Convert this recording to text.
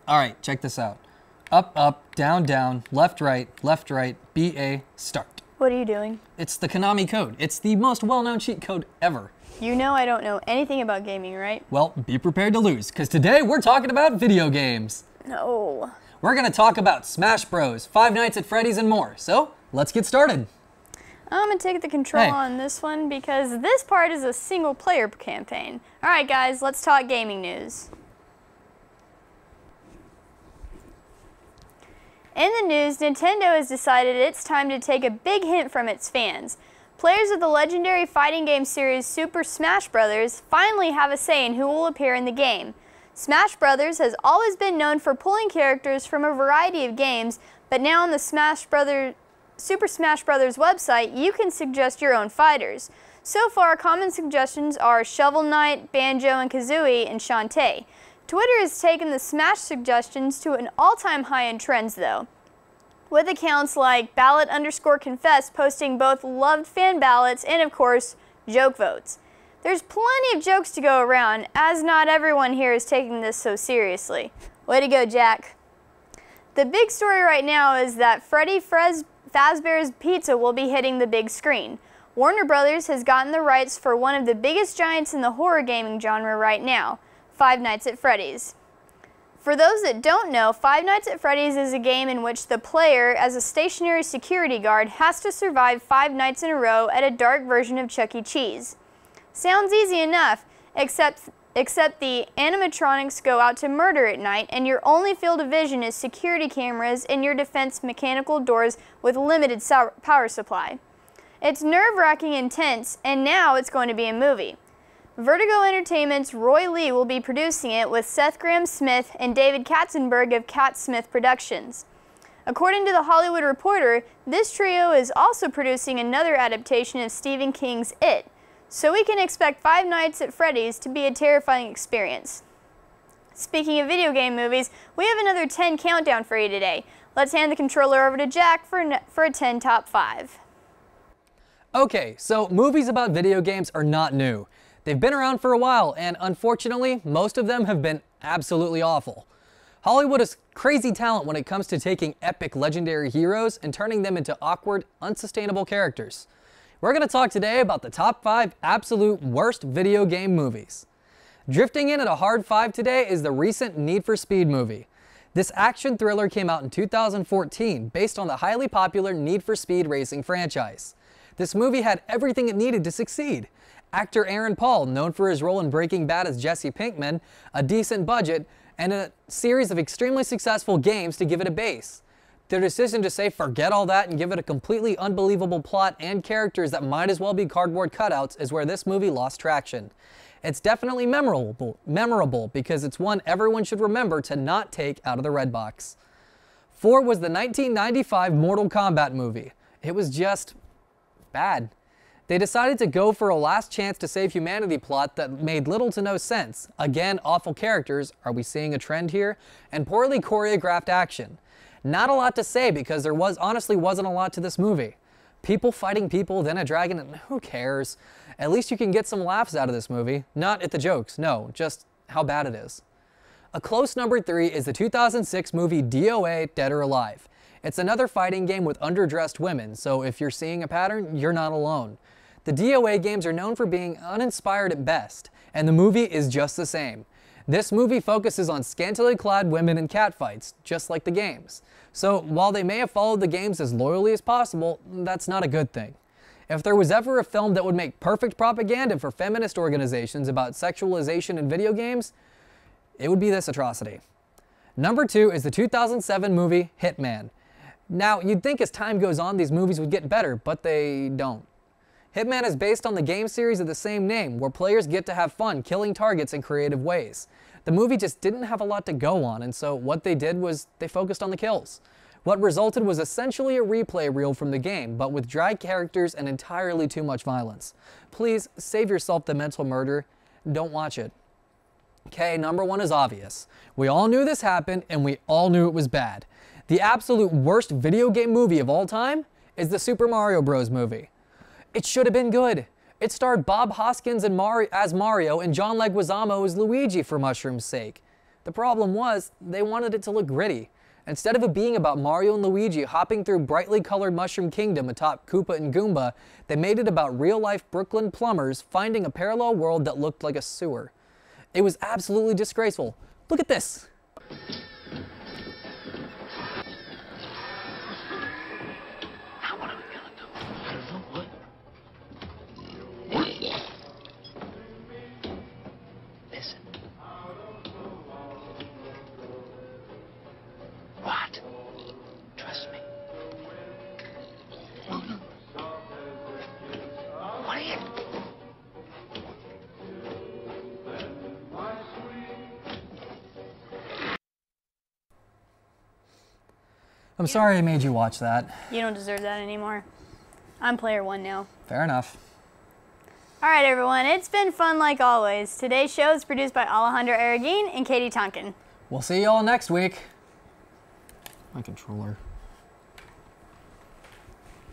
All right, check this out. Up, up, down, down, left, right, BA, start. What are you doing? It's the Konami code. It's the most well-known cheat code ever. You know I don't know anything about gaming, right? Well, be prepared to lose, because today we're talking about video games. No. We're going to talk about Smash Bros, Five Nights at Freddy's, and more. So, let's get started. I'm going to take the control on this one because this part is a single-player campaign. All right, guys, let's talk gaming news. In the news, Nintendo has decided it's time to take a big hint from its fans. Players of the legendary fighting game series Super Smash Bros. Finally have a say in who will appear in the game. Smash Bros. Has always been known for pulling characters from a variety of games, but now on the Super Smash Bros. Website, you can suggest your own fighters. So far, common suggestions are Shovel Knight, Banjo-Kazooie, and Shantae. Twitter has taken the Smash suggestions to an all-time high in trends, though, with accounts like Ballot_Confess posting both loved fan ballots and, of course, joke votes. There's plenty of jokes to go around, as not everyone here is taking this so seriously. Way to go, Jack. The big story right now is that Freddy Fazbear's Pizza will be hitting the big screen. Warner Brothers has gotten the rights for one of the biggest giants in the horror gaming genre right now, Five Nights at Freddy's. For those that don't know, Five Nights at Freddy's is a game in which the player, as a stationary security guard, has to survive 5 nights in a row at a dark version of Chuck E. Cheese. Sounds easy enough, except the animatronics go out to murder at night, and your only field of vision is security cameras and your defense mechanical doors with limited power supply. It's nerve-wracking intense, and now it's going to be a movie. Vertigo Entertainment's Roy Lee will be producing it with Seth Grahame-Smith and David Katzenberg of Cat Smith Productions. According to The Hollywood Reporter, this trio is also producing another adaptation of Stephen King's It, so we can expect Five Nights at Freddy's to be a terrifying experience. Speaking of video game movies, we have another 10 countdown for you today. Let's hand the controller over to Jack for a 10 top 5. Okay, so movies about video games are not new. They've been around for a while, and unfortunately, most of them have been absolutely awful. Hollywood is crazy talent when it comes to taking epic legendary heroes and turning them into awkward, unsustainable characters. We're going to talk today about the top 5 absolute worst video game movies. Drifting in at a hard 5 today is the recent Need for Speed movie. This action thriller came out in 2014 based on the highly popular Need for Speed racing franchise. This movie had everything it needed to succeed. Actor Aaron Paul, known for his role in Breaking Bad as Jesse Pinkman, a decent budget, and a series of extremely successful games to give it a base. Their decision to say forget all that and give it a completely unbelievable plot and characters that might as well be cardboard cutouts is where this movie lost traction. It's definitely memorable because it's one everyone should remember to not take out of the red box. 4 was the 1995 Mortal Kombat movie. It was just bad. They decided to go for a last chance to save humanity plot that made little to no sense. Again, awful characters, are we seeing a trend here? And poorly choreographed action. Not a lot to say because there honestly wasn't a lot to this movie. People fighting people, then a dragon, and who cares? At least you can get some laughs out of this movie. Not at the jokes, no, just how bad it is. A close number 3 is the 2006 movie DOA, Dead or Alive. It's another fighting game with underdressed women, so if you're seeing a pattern, you're not alone. The DOA games are known for being uninspired at best, and the movie is just the same. This movie focuses on scantily clad women and catfights, just like the games. So while they may have followed the games as loyally as possible, that's not a good thing. If there was ever a film that would make perfect propaganda for feminist organizations about sexualization in video games, it would be this atrocity. Number 2 is the 2007 movie Hitman. Now, you'd think as time goes on these movies would get better, but they don't. Hitman is based on the game series of the same name, where players get to have fun killing targets in creative ways. The movie just didn't have a lot to go on, and so what they did was they focused on the kills. What resulted was essentially a replay reel from the game, but with dry characters and entirely too much violence. Please, save yourself the mental murder. Don't watch it. Okay, number 1 is obvious. We all knew this happened, and we all knew it was bad. The absolute worst video game movie of all time is the Super Mario Bros. Movie. It should have been good. It starred Bob Hoskins as Mario and John Leguizamo as Luigi, for mushroom's sake. The problem was, they wanted it to look gritty. Instead of it being about Mario and Luigi hopping through brightly colored Mushroom Kingdom atop Koopa and Goomba, they made it about real-life Brooklyn plumbers finding a parallel world that looked like a sewer. It was absolutely disgraceful. Look at this! What? Trust me. What are you? I'm sorry I made you watch that. You don't deserve that anymore. I'm player 1 now. Fair enough. Alright everyone, it's been fun like always. Today's show is produced by Alejandro Araguin and Katie Tonkin. We'll see you all next week. My controller.